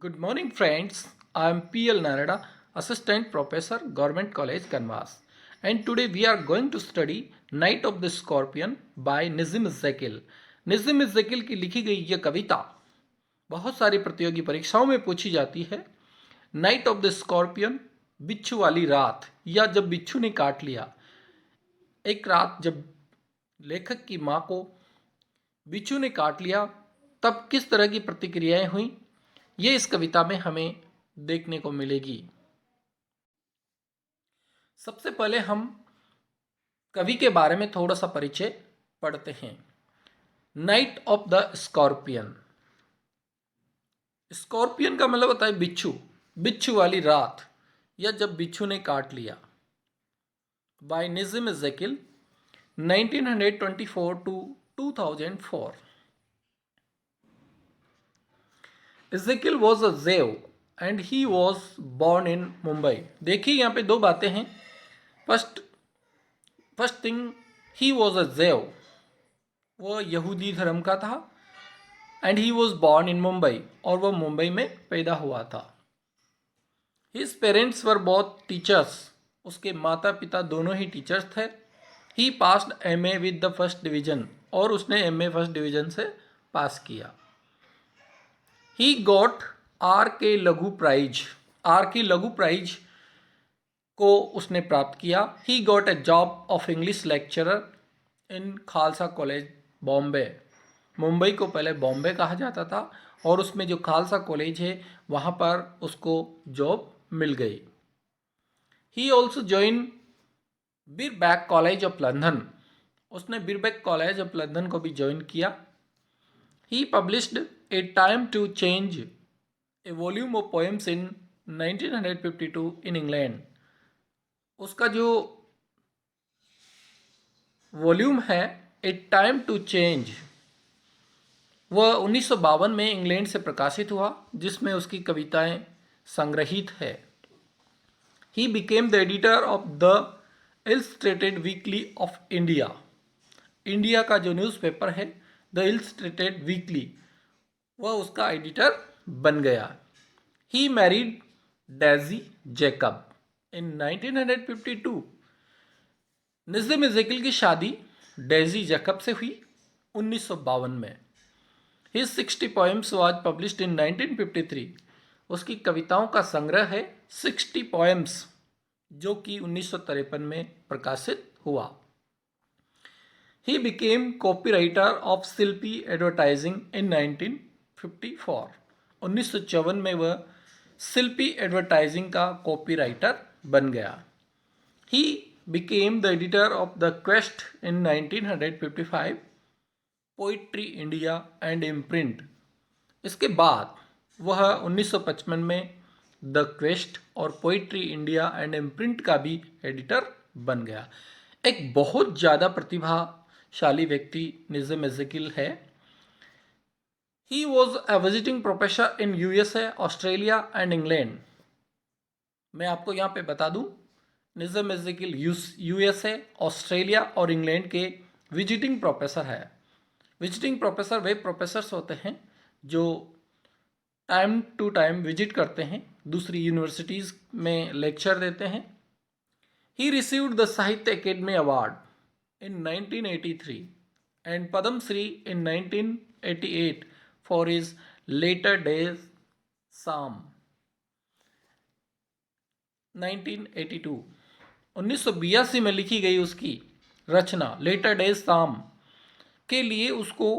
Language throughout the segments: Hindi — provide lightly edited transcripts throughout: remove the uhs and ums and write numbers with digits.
Good morning, friends. I am P.L. Narada, Assistant Professor, Government College, Kanwas. And today we are going to study Night of the Scorpion by Nizim Zekil. Nissim ज़कील की लिखी गई यह कविता बहुत सारी प्रतियोगी परीक्षाओं में पूछी जाती है। नाइट ऑफ द स्कॉर्पियन, बिच्छू वाली रात या जब बिच्छू ने काट लिया। एक रात जब लेखक की माँ को बिच्छू ने काट लिया तब किस तरह की प्रतिक्रियाएं हुई, ये इस कविता में हमें देखने को मिलेगी। सबसे पहले हम कवि के बारे में थोड़ा सा परिचय पढ़ते हैं। Night of the scorpion, scorpion का मतलब होता है बिच्छू, बिच्छू वाली रात या जब बिच्छू ने काट लिया। By Nissim Ezekiel, 1924 to 2004। Ezekiel was a Zev and he was born in Mumbai। देखिए यहाँ पे दो बातें हैं। First thing, he was a Jew, वो यहूदी धर्म का था। And he was born in Mumbai, और वह मुंबई में पैदा हुआ था। His parents were both teachers, उसके माता पिता दोनों ही टीचर्स थे। He passed MA with the first division, और उसने एमए फर्स्ट डिवीजन से पास किया। ही गॉट आर के लघु प्राइज, आर की लघु प्राइज को उसने प्राप्त किया। He got a job of English lecturer in Khalsa college Bombay. Mumbai को पहले बॉम्बे कहा जाता था, और उसमें जो खालसा कॉलेज है वहाँ पर उसको जॉब मिल गई। He also join Birkbeck college of London, उसने बिरबैक कॉलेज ऑफ लंदन को भी ज्वाइन किया। He published a time to change a volume of poems in 1952 in England. उसका जो वॉल्यूम है ए टाइम टू चेंज, वह 1952 में इंग्लैंड से प्रकाशित हुआ, जिसमें उसकी कविताएं संग्रहित है। He became the editor of the illustrated weekly off India, India का जो न्यूज़पेपर है द इलस्ट्रेटेड वीकली, वह उसका एडिटर बन गया। ही मैरिड डेजी जैकब इन 1952। निज़िम ज़कील की शादी डेजी जैकब से हुई 1952 में। His 60 poems was published in 1953। उसकी कविताओं का संग्रह है 60 पोएम्स, जो कि 1953 में प्रकाशित हुआ। He became copywriter of Shilpi advertising इन 1954। 1954 में वह शिल्पी एडवर्टाइजिंग का कॉपीराइटर बन गया। He became the editor of the quest in 1955, poetry India and imprint. इसके बाद वह 1955 में द क्वेस्ट और पोइट्री इंडिया एंड इम्प्रिंट का भी एडिटर बन गया। एक बहुत ज़्यादा प्रतिभाशाली व्यक्ति निज़िम ज़कील है। ही was a visiting professor in USA, Australia and England. मैं आपको यहाँ पे बता दूँ, निज़िम ज़कील यूएसए, ऑस्ट्रेलिया और इंग्लैंड के विजिटिंग प्रोफेसर है। विजिटिंग प्रोफेसर वे प्रोफेसर्स होते हैं जो टाइम टू टाइम विजिट करते हैं, दूसरी यूनिवर्सिटीज़ में लेक्चर देते हैं। He received the Sahitya Akademi award in 1983 and Padma Shri in 1988 for his latter days psalms. 1982 में लिखी गई उसकी रचना लेटर डेज साम के लिए उसको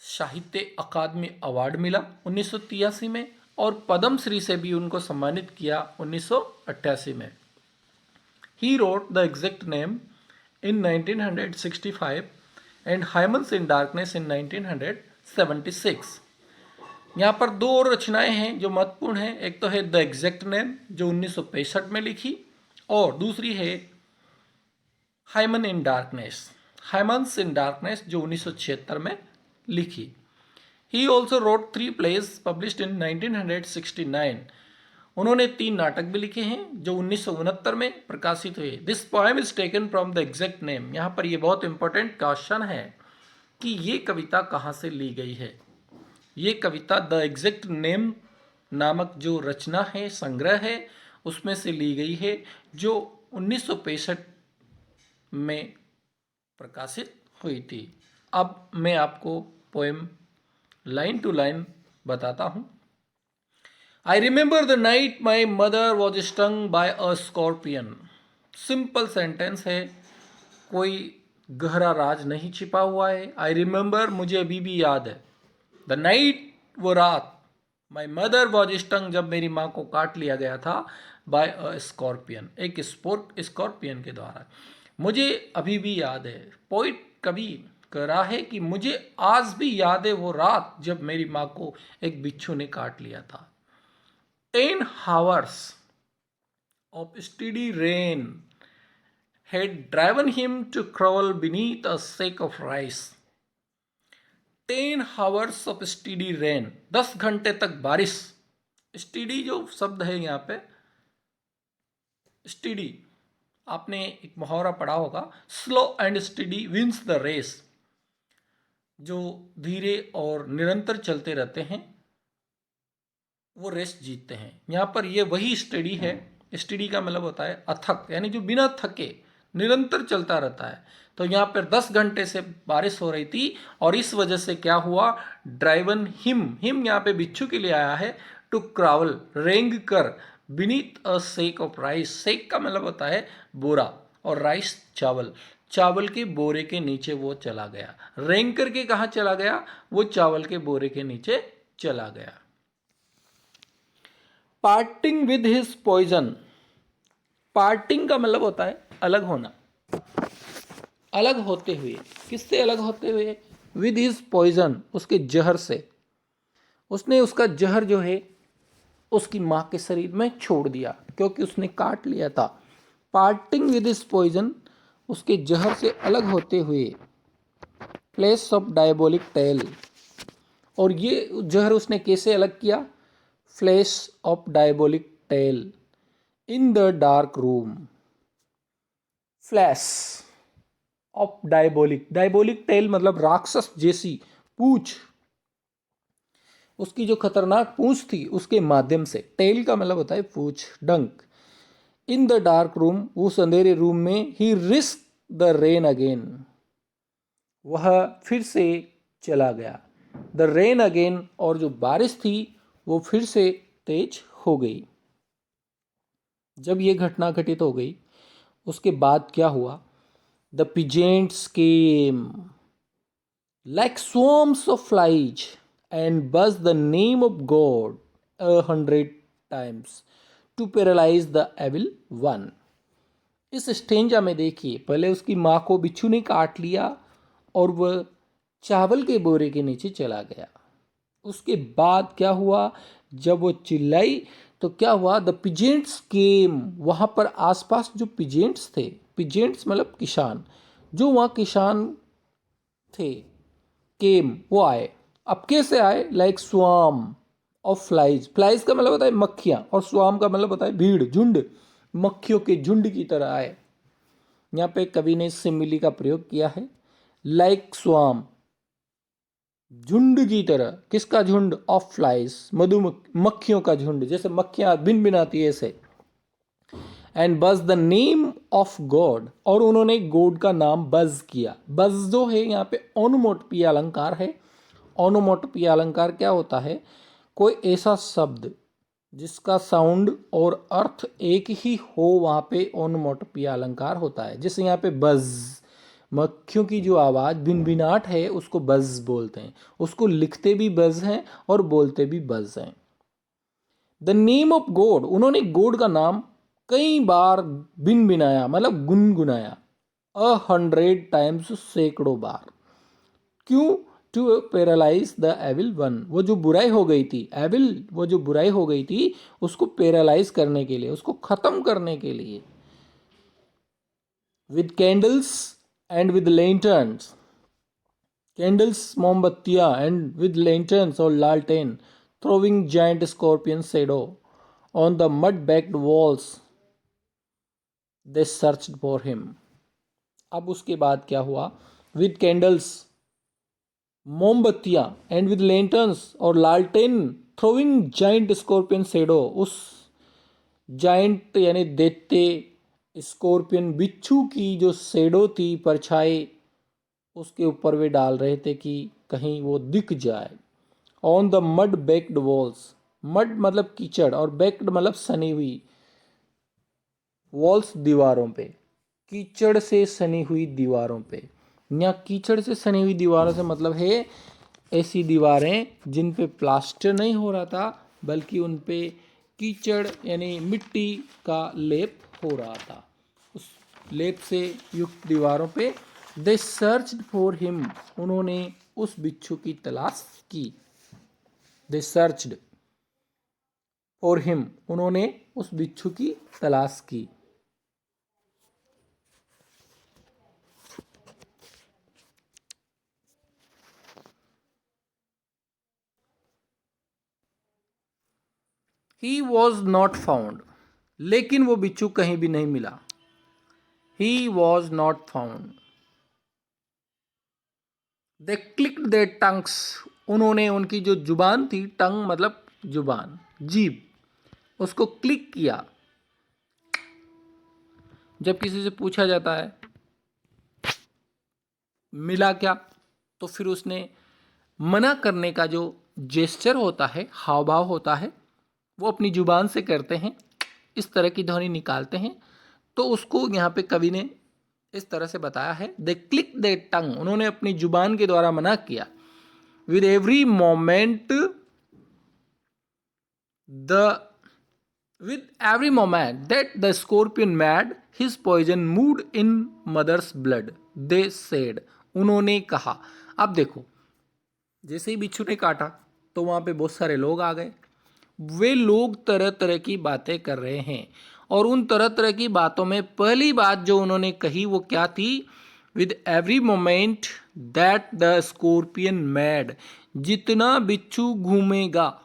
साहित्य अकादमी अवार्ड मिला 1983 में, और पद्म श्री से भी उनको सम्मानित किया 1988 में। He wrote the exact name in 1965 and हाइमन्स in darkness in 1976। यहाँ पर दो और रचनाएं हैं जो महत्वपूर्ण हैं। एक तो है द एग्जैक्ट नेम जो 1965 में लिखी, और दूसरी है hymn in darkness, hymns in darkness जो 1976 में लिखी। He also wrote 3 plays published in 1969। उन्होंने 3 नाटक भी लिखे हैं जो 1969 में प्रकाशित हुए। This poem is taken from the exact name. यहाँ पर ये बहुत इंपॉर्टेंट क्वेश्चन है कि ये कविता कहाँ से ली गई है। ये कविता द एग्जैक्ट नेम नामक जो रचना है, संग्रह है, उसमें से ली गई है, जो 1965 में प्रकाशित हुई थी। अब मैं आपको पोएम लाइन टू लाइन बताता हूँ। I remember the night my mother was stung by a scorpion. Simple sentence है, कोई गहरा राज नहीं छिपा हुआ है। आई रिमेंबर, मुझे अभी भी याद है। द नाइट, वो रात, माई मदर वॉज स्टंग, जब मेरी माँ को काट लिया गया था, बाय अ स्कॉर्पियन, एक स्कॉर्पियन के द्वारा। मुझे अभी भी याद है। पोइट कवि कह रहा है कि मुझे आज भी याद है वो रात जब मेरी माँ को एक बिच्छू ने काट लिया था। 10 hours of steady rain had driven him to crawl beneath a sack of rice. 10 hours of steady rain, 10 घंटे तक बारिश। स्टीडी जो शब्द है यहाँ पे, स्टीडी, आपने एक मुहावरा पढ़ा होगा, slow and steady wins the race. जो धीरे और निरंतर चलते रहते हैं वो रेस जीतते हैं। यहाँ पर ये वही स्टडी है। स्टडी का मतलब होता है अथक, यानी जो बिना थके निरंतर चलता रहता है। तो यहाँ पर 10 घंटे से बारिश हो रही थी और इस वजह से क्या हुआ, ड्राइवन हिम यहाँ पे बिच्छू के लिए आया है, टू क्रावल, रेंग कर, beneath a sack of rice. Sack का मतलब होता है बोरा, और राइस चावल, चावल के बोरे के नीचे वो चला गया। रेंग करके कहाँ चला गया, वो चावल के बोरे के नीचे चला गया। Parting with his poison, parting का मतलब होता है अलग होना, अलग होते हुए। किससे अलग होते हुए, विद हिज पॉइजन, उसके जहर से। उसने उसका जहर जो है उसकी माँ के शरीर में छोड़ दिया क्योंकि उसने काट लिया था। पार्टिंग विद हिज पॉइजन, उसके जहर से अलग होते हुए, प्लेस ऑफ डायबोलिक टेल, और ये जहर उसने कैसे अलग किया, flash of diabolic tail in the dark room. Flash of diabolic, diabolic tail मतलब राक्षस जैसी पूंछ, उसकी जो खतरनाक पूंछ थी उसके माध्यम से, टेल का मतलब होता है पूंछ, डंक। इन द डार्क रूम, उस अंधेरे रूम में, ही रिस्क द रेन अगेन, वह फिर से चला गया। द रेन अगेन, और जो बारिश थी वो फिर से तेज हो गई। जब ये घटना घटित हो गई उसके बाद क्या हुआ, the peasants came like swarms of flies and buzz the name of God 100 times to paralyse the evil one. इस स्टेंजा में देखिए, पहले उसकी माँ को बिच्छू ने काट लिया और वह चावल के बोरे के नीचे चला गया। उसके बाद क्या हुआ, जब वो चिल्लाई तो क्या हुआ, द पिजेंट्स केम, वहाँ पर आसपास जो पिजेंट्स थे, पिजेंट्स मतलब किसान, जो वहाँ किसान थे, केम, वो आए। अब कैसे आए, लाइक स्वाम ऑफ फ्लाइज, फ्लाइज का मतलब होता है मक्खियाँ, और स्वाम का मतलब होता है भीड़, झुंड, मक्खियों के झुंड की तरह आए। यहाँ पे कवि ने सिमिली का प्रयोग किया है, लाइक स्वाम, झुंड की तरह। किसका झुंड, ऑफ फ्लाइज, मक्खियों का झुंड, जैसे मक्खियां भिन भिनाती है ऐसे। And buzz the name of God, और उन्होंने गॉड का नाम बज किया। बज जो है यहाँ पे ओनोमोटोपिया अलंकार है। ओनोमोटोपिया अलंकार क्या होता है, कोई ऐसा शब्द जिसका साउंड और अर्थ एक ही हो, वहाँ पे ओनोमोटोपिया अलंकार होता है। जैसे यहाँ पे बज, मक्खियों की जो आवाज़ भिनभिनाट है उसको बज बोलते हैं। उसको लिखते भी बज हैं और बोलते भी बज हैं। द नेम ऑफ गॉड, उन्होंने गॉड का नाम कई बार भिनभिनाया, मतलब गुनगुनाया, 100 times, सैकड़ों बार। क्यों, to paralyse the evil one, वो जो बुराई हो गई थी, एविल, वो जो बुराई हो गई थी उसको पैरालाइज करने के लिए, उसको खत्म करने के लिए। With candles and with lanterns, candles मोमबत्तियां, एंड विद लैंटर्न्स और लालटेन, throwing giant scorpion shadow on the mud-backed walls, they searched for him। अब उसके बाद क्या हुआ, with candles, मोमबत्तियां एंड विद लैंटर्न्स और लालटेन थ्रोइंग जाइंट स्कॉर्पियन शेडो, उस जाइंट यानी दैत्य स्कॉर्पियन बिच्छू की जो शेडो थी, परछाई, उसके ऊपर वे डाल रहे थे कि कहीं वो दिख जाए। On the mud baked walls, mud मतलब कीचड़ और बेक्ड मतलब सनी हुई, वॉल्स दीवारों पे, कीचड़ से सनी हुई दीवारों पे। यहाँ कीचड़ से सनी हुई दीवारों से मतलब है ऐसी दीवारें जिन पे प्लास्टर नहीं हो रहा था, बल्कि उन पे कीचड़ यानी मिट्टी का लेप हो रहा था। उस लेप से युक्त दीवारों पे दे सर्च फॉर हिम, उन्होंने उस बिच्छू की तलाश की। दे सर्च्ड फॉर हिम, उन्होंने उस बिच्छू की तलाश की। ही वॉज नॉट फाउंड, लेकिन वो बिच्छू कहीं भी नहीं मिला। He was not found. They clicked their tongues, उन्होंने उनकी जो जुबान थी, टंग मतलब जुबान, जीभ, उसको क्लिक किया। जब किसी से पूछा जाता है मिला क्या, तो फिर उसने मना करने का जो जेस्चर होता है, हाव भाव होता है, वो अपनी जुबान से करते हैं, इस तरह की ध्वनि निकालते हैं। तो उसको यहाँ पे कवि ने इस तरह से बताया है, दे क्लिक दे टंग, उन्होंने अपनी जुबान के द्वारा मना किया। With every moment the with every moment that the scorpion made his poison moved in mother's blood, they said, उन्होंने कहा। अब देखो, जैसे ही बिच्छू ने काटा तो वहां पे बहुत सारे लोग आ गए। वे लोग तरह तरह की बातें कर रहे हैं, और उन तरह तरह की बातों में पहली बात जो उन्होंने कही वो क्या थी? With every moment that the scorpion mad, जितना बिच्छू घूमेगा,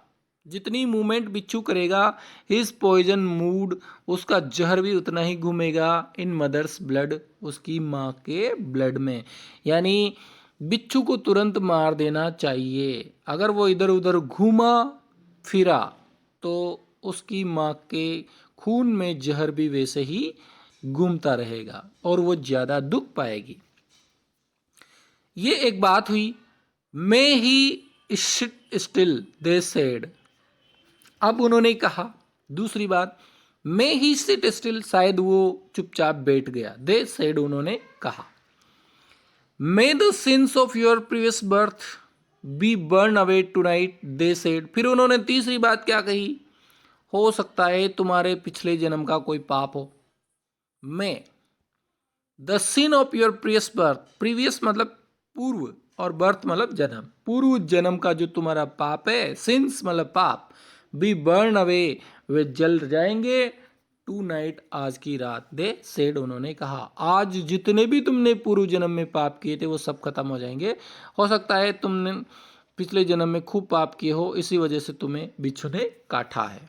जितनी मूवमेंट बिच्छू करेगा, हिज पॉइजन मूड, उसका जहर भी उतना ही घूमेगा, इन मदर्स ब्लड, उसकी माँ के ब्लड में। यानी बिच्छू को तुरंत मार देना चाहिए। अगर वो इधर उधर घूमा फिरा तो उसकी माँ के खून में जहर भी वैसे ही घूमता रहेगा और वो ज़्यादा दुख पाएगी। ये एक बात हुई। मे ही स्टिल दे सेड, अब उन्होंने कहा दूसरी बात, मे ही सिट स्टिल, शायद वो चुपचाप बैठ गया। दे सेड, उन्होंने कहा। May the sins of your previous birth be burn away tonight, they said, फिर उन्होंने तीसरी बात क्या कही? हो सकता है तुम्हारे पिछले जन्म का कोई पाप हो। May the sin of your previous birth, previous मतलब पूर्व और बर्थ मतलब जन्म, पूर्व जन्म का जो तुम्हारा पाप है, सिंस मतलब पाप, बी बर्न अवे, वे जल जाएंगे, टू नाइट, आज की रात, दे सेड, उन्होंने कहा। आज जितने भी तुमने पूर्व जन्म में पाप किए थे वो सब खत्म हो जाएंगे। हो सकता है तुमने पिछले जन्म में खूब पाप किए हो, इसी वजह से तुम्हें बिच्छू ने काटा है।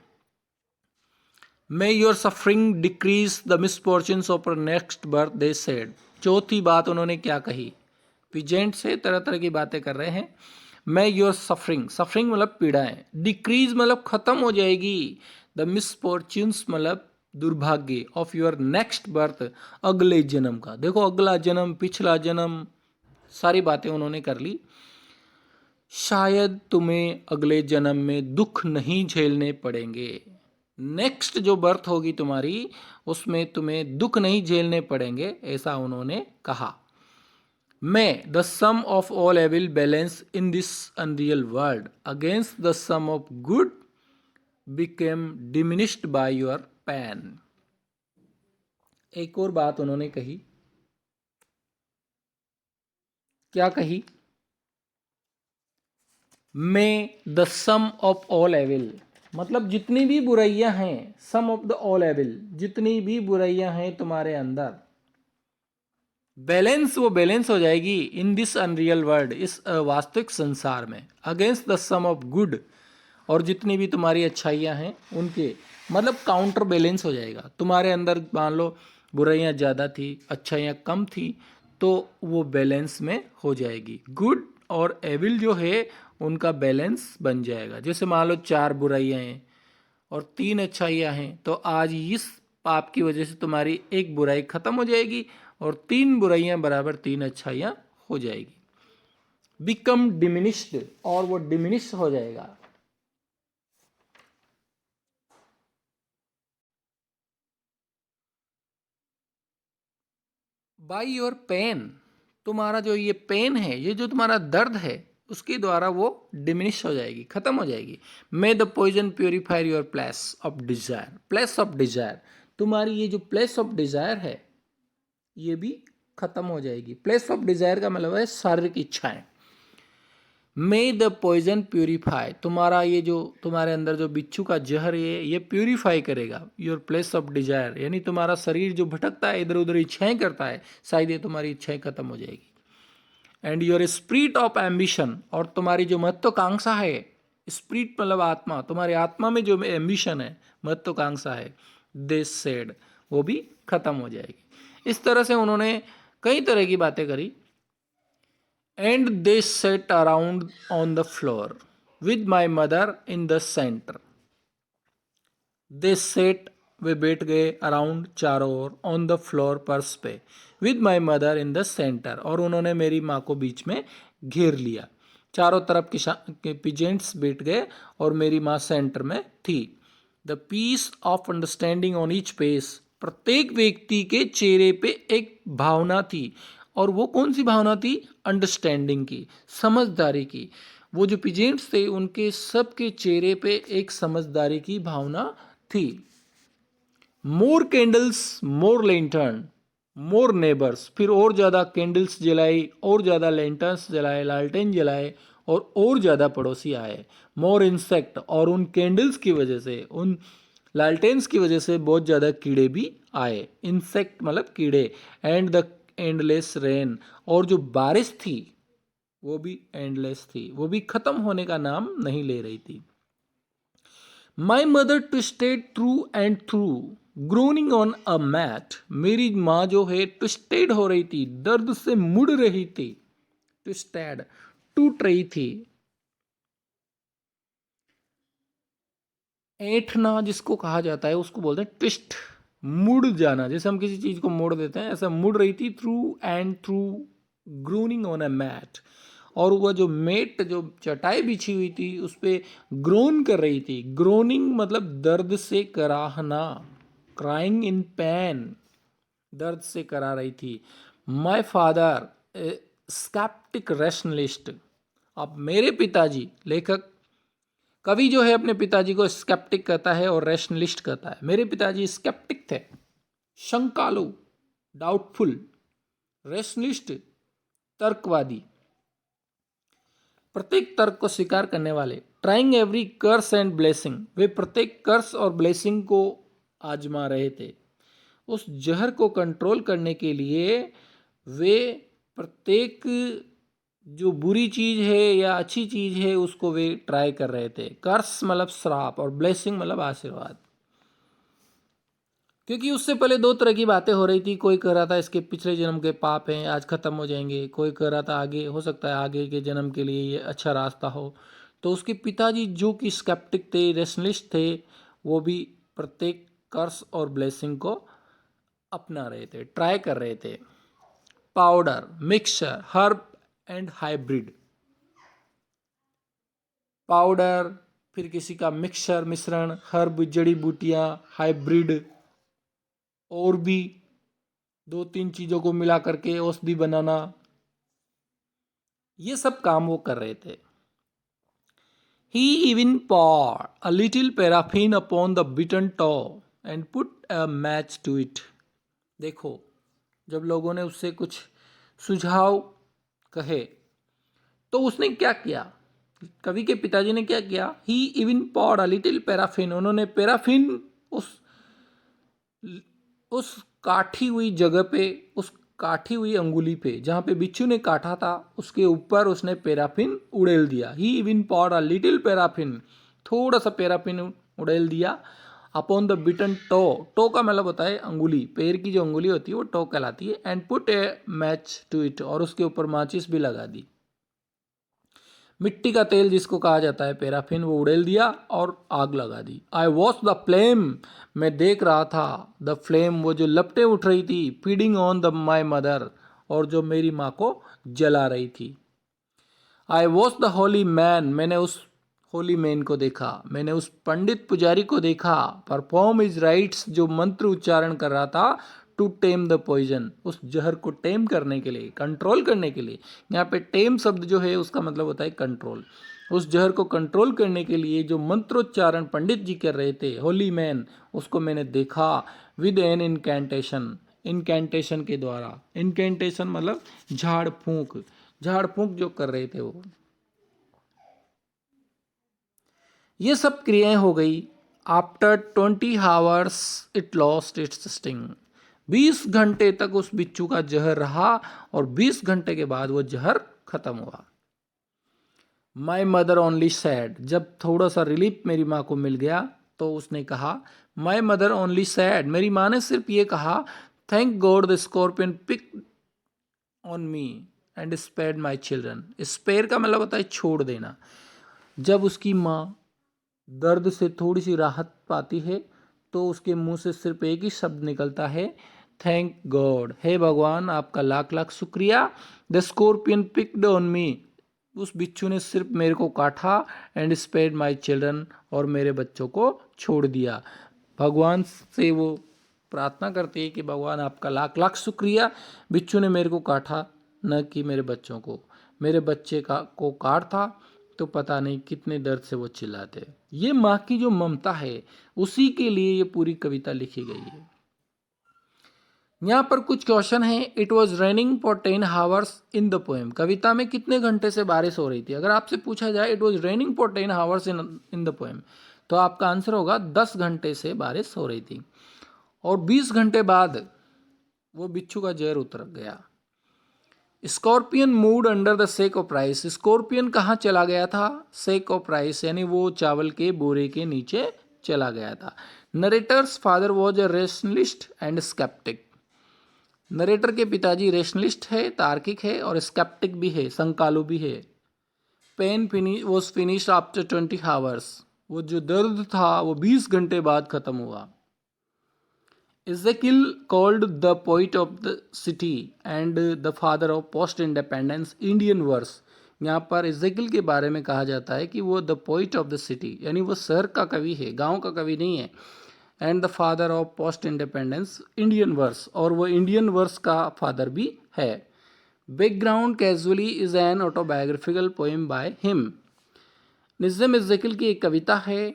मे your suffering decrease the misfortunes of next birth, they said, चौथी बात उन्होंने क्या कही? पिजेंट से तरह तरह की बातें कर रहे हैं। मे योर सफरिंग, सफरिंग मतलब पीड़ाएं, डिक्रीज मतलब खत्म हो जाएगी, द मिसफॉर्चून्स मतलब दुर्भाग्य, ऑफ योर नेक्स्ट बर्थ, अगले जन्म का। देखो, अगला जन्म, पिछला जन्म, सारी बातें उन्होंने कर ली। शायद तुम्हें अगले जन्म में दुख नहीं झेलने पड़ेंगे, नेक्स्ट जो बर्थ होगी तुम्हारी उसमें तुम्हें दुख नहीं झेलने पड़ेंगे, ऐसा उन्होंने कहा। May the sum of all evil balance in this unreal world against the sum of good became diminished by your pain. एक और बात उन्होंने कही, क्या कही? May the sum of all evil, मतलब जितनी भी बुराइयां हैं, sum of the all evil, जितनी भी बुराइयां हैं तुम्हारे अंदर, बैलेंस, वो बैलेंस हो जाएगी इन दिस अनरियल वर्ल्ड, इस वास्तविक संसार में, against the sum of good, और जितनी भी तुम्हारी अच्छाइयाँ हैं उनके मतलब काउंटर बैलेंस हो जाएगा। तुम्हारे अंदर मान लो बुराइयाँ ज़्यादा थी, अच्छाइयाँ कम थी, तो वो बैलेंस में हो जाएगी। गुड और एविल जो है उनका बैलेंस बन जाएगा। जैसे मान लो 4 बुराइयां हैं और 3 अच्छाइयां हैं, तो आज इस पाप की वजह से तुम्हारी एक बुराई खत्म हो जाएगी और 3 बुराइयां बराबर 3 अच्छाइयां हो जाएगी। बिकम डिमिनिश्ड, और वो डिमिनिश हो जाएगा। बाई योर पेन, तुम्हारा जो ये पेन है, ये जो तुम्हारा दर्द है, उसके द्वारा वो डिमिनिश हो जाएगी, खत्म हो जाएगी। May the poison purifier your place of desire. Place of desire, तुम्हारी ये जो प्लेस ऑफ डिजायर है ये भी खत्म हो जाएगी। प्लेस ऑफ डिजायर का मतलब है शारीरिक इच्छाएं। मे द पॉइजन प्योरीफाई, तुम्हारा ये जो तुम्हारे अंदर जो बिच्छू का जहर ये प्योरीफाई करेगा योर प्लेस ऑफ डिजायर, यानी तुम्हारा शरीर जो भटकता है, इधर उधर इच्छाएं करता है, शायद ये तुम्हारी इच्छाएं खत्म हो जाएगी। And your spirit of ambition, और तुम्हारी जो महत्वाकांक्षा है, स्पिरिट मतलब आत्मा, तुम्हारी आत्मा में जो एम्बिशन है, महत्वाकांक्षा है, दिस सेड, वो भी खत्म हो जाएगी। इस तरह से उन्होंने कई तरह की बातें करी। And they sat around on the floor with my mother in the center. They sat, वे बैठ गए अराउंड, चारों ओर, ऑन द फ्लोर, पर्स पे, with my mother in the centre, और उन्होंने मेरी माँ को बीच में घेर लिया। चारों तरफ के पिजेंट्स बैठ गए और मेरी माँ सेंटर में थी। The peace of understanding on each face, प्रत्येक व्यक्ति के चेहरे पे एक भावना थी, और वो कौन सी भावना थी? अंडरस्टैंडिंग की, समझदारी की। वो जो पिजेंट्स थे उनके सबके चेहरे पे एक समझदारी की भावना थी। मोर कैंडल्स मोर लैंटर्न मोर नेबर्स, फिर और ज़्यादा कैंडल्स जलाई, और ज़्यादा लैंटर्न्स जलाए, लालटेन जलाए, और ज़्यादा पड़ोसी आए। मोर इंसेक्ट, और उन कैंडल्स की वजह से, उन लालटेन्स की वजह से बहुत ज़्यादा कीड़े भी आए। इंसेक्ट मतलब कीड़े। एंड द एंडलेस रेन, और जो बारिश थी वो भी एंडलेस थी, वो भी खत्म होने का नाम नहीं ले रही थी। My mother twisted through and through groaning on a mat, मेरी माँ जो है ट्विस्टेड हो रही थी, दर्द से मुड़ रही थी। ट्विस्टेड, टूट रही थी। ऐंठना जिसको कहा जाता है उसको बोलते हैं ट्विस्ट, मुड़ जाना। जैसे हम किसी चीज को मोड़ देते हैं, ऐसा मुड़ रही थी। Through and through groaning on a mat, और वह जो मेट, जो चटाई बिछी हुई थी उस पर ग्रोन कर रही थी। ग्रोनिंग मतलब दर्द से कराहना, क्राइंग इन पेन, दर्द से करा रही थी। माई फादर स्केप्टिक रैशनलिस्ट, अब मेरे पिताजी, लेखक कवि जो है अपने पिताजी को स्केप्टिक कहता है और रैशनलिस्ट कहता है। मेरे पिताजी स्केप्टिक थे, शंकालु, डाउटफुल। रैशनलिस्ट, तर्कवादी, प्रत्येक तर्क को स्वीकार करने वाले। Trying every curse and blessing, वे प्रत्येक कर्स और ब्लेसिंग को आजमा रहे थे। उस जहर को कंट्रोल करने के लिए वे प्रत्येक जो बुरी चीज है या अच्छी चीज है उसको वे ट्राई कर रहे थे। कर्स मतलब श्राप और ब्लेसिंग मतलब आशीर्वाद। क्योंकि उससे पहले 2 तरह की बातें हो रही थी। कोई कह रहा था इसके पिछले जन्म के पाप हैं, आज खत्म हो जाएंगे। कोई कह रहा था आगे हो सकता है आगे के जन्म के लिए ये अच्छा रास्ता हो। तो उसके पिताजी जो कि स्केप्टिक थे, रेशनलिस्ट थे, वो भी प्रत्येक कर्स और ब्लेसिंग को अपना रहे थे, ट्राई कर रहे थे। Powder, mixture, herb and hybrid. Powder, फिर किसी का मिक्सचर, मिश्रण, हर्ब जड़ी बूटियां, हाइब्रिड, और भी 2-3 चीजों को मिला करके औषधि बनाना, ये सब काम वो कर रहे थे। He even poured a little paraffin upon the beaten toe and put a match to it. देखो, जब लोगों ने उससे कुछ सुझाव कहे तो उसने क्या किया? कवि के पिताजी ने क्या किया? He even poured a little paraffin, उन्होंने पैराफिन उस काठी हुई जगह पे, उस काठी हुई अंगुली पे जहाँ पे बिच्छू ने काटा था, उसके ऊपर उसने पैराफिन उड़ेल दिया। He even poured a little paraffin, थोड़ा सा पैराफिन उड़ेल दिया। Upon the bitten toe, toe का मतलब होता है अंगुली, पैर की जो अंगुली होती है वो टो कहलाती है। And put a match to it, और उसके ऊपर माचिस भी लगा दी। मिट्टी का तेल जिसको कहा जाता है पैराफिन, वो उड़ेल दिया और आग लगा दी। आई वॉच द फ्लेम, मैं देख रहा था, द फ्लेम, वो जो लपटें उठ रही थी, feeding on the my mother, और जो मेरी माँ को जला रही थी। I watch the Holi man, मैंने उस होली मैन को देखा, मैंने उस पंडित पुजारी को देखा, परफॉर्म इज राइट्स, जो मंत्र उच्चारण कर रहा था, टू टेम द पॉइजन, उस जहर को टेम करने के लिए, कंट्रोल करने के लिए। यहाँ पे टेम शब्द जो है उसका मतलब होता है कंट्रोल। उस जहर को कंट्रोल करने के लिए जो मंत्रोच्चारण पंडित जी कर रहे थे, होली मैन, उसको मैंने देखा विद एन इनकैंटेशन, इनकैंटेशन के द्वारा। इनकैंटेशन मतलब झाड़ फूंक, झाड़ फूंक जो कर रहे थे वो। ये सब क्रियाएं हो गई। After 20 hours it lost its sting, 20 घंटे तक उस बिच्छू का जहर रहा और 20 घंटे के बाद वो जहर खत्म हुआ। माई मदर ओनली सैड, जब थोड़ा सा रिलीफ मेरी माँ को मिल गया तो उसने कहा, माई मदर ओनली सैड, मेरी माँ ने सिर्फ ये कहा, thank God the scorpion pick on me and spared my children. Spare का मतलब होता है छोड़ देना। जब उसकी माँ दर्द से थोड़ी सी राहत पाती है तो उसके मुंह से सिर्फ एक ही शब्द निकलता है, थैंक गॉड, हे भगवान आपका लाख लाख शुक्रिया। The scorpion picked on me, उस बिच्छू ने सिर्फ मेरे को काटा, एंड स्पेयर्ड माई चिल्ड्रन, और मेरे बच्चों को छोड़ दिया। भगवान से वो प्रार्थना करते हैं कि भगवान आपका लाख लाख शुक्रिया, बिच्छू ने मेरे को काटा, न कि मेरे बच्चों को। मेरे बच्चे को काट था तो पता नहीं कितने दर्द से वो चिल्लाते। ये माँ की जो ममता है उसी के लिए ये पूरी कविता लिखी गई है। यहाँ पर कुछ क्वेश्चन है। It was raining for 10 hours in the poem, कविता में कितने घंटे से बारिश हो रही थी? अगर आपसे पूछा जाए it was raining for 10 hours in the poem, तो आपका आंसर होगा 10 घंटे से बारिश हो रही थी और 20 घंटे बाद वो बिच्छू का जहर उतर गया। Scorpion mood under the sake of rice, scorpion कहाँ चला गया था? सेक ऑफ राइस, यानी वो चावल के बोरे के नीचे चला गया था। Narrator's father was a rationalist and sceptic, narrator के पिताजी रेशनलिस्ट है, तार्किक है, और स्केप्टिक भी है, संकालु भी है। Pain was finished after 20 hours, वो जो दर्द था वो 20 घंटे बाद खत्म हुआ। Ezekiel called the poet of the city and the father of post independence Indian verse, यहाँ पर इज़ेकिल के बारे में कहा जाता है कि वो the poet of the city, यानी वो शहर का कवि है, गांव का कवि नहीं है, and the father of post independence Indian verse, और वो इंडियन वर्स का फादर भी है। Background casually is an autobiographical poem by him, Nissim Ezekiel की एक कविता है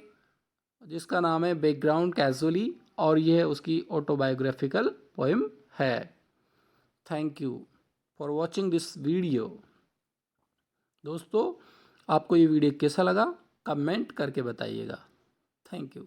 जिसका नाम है बैकग्राउंड कैजुअली, और यह उसकी ऑटोबायोग्राफिकल पोएम है। Thank you for watching this video. दोस्तों, आपको ये वीडियो कैसा लगा कमेंट करके बताइएगा। Thank you.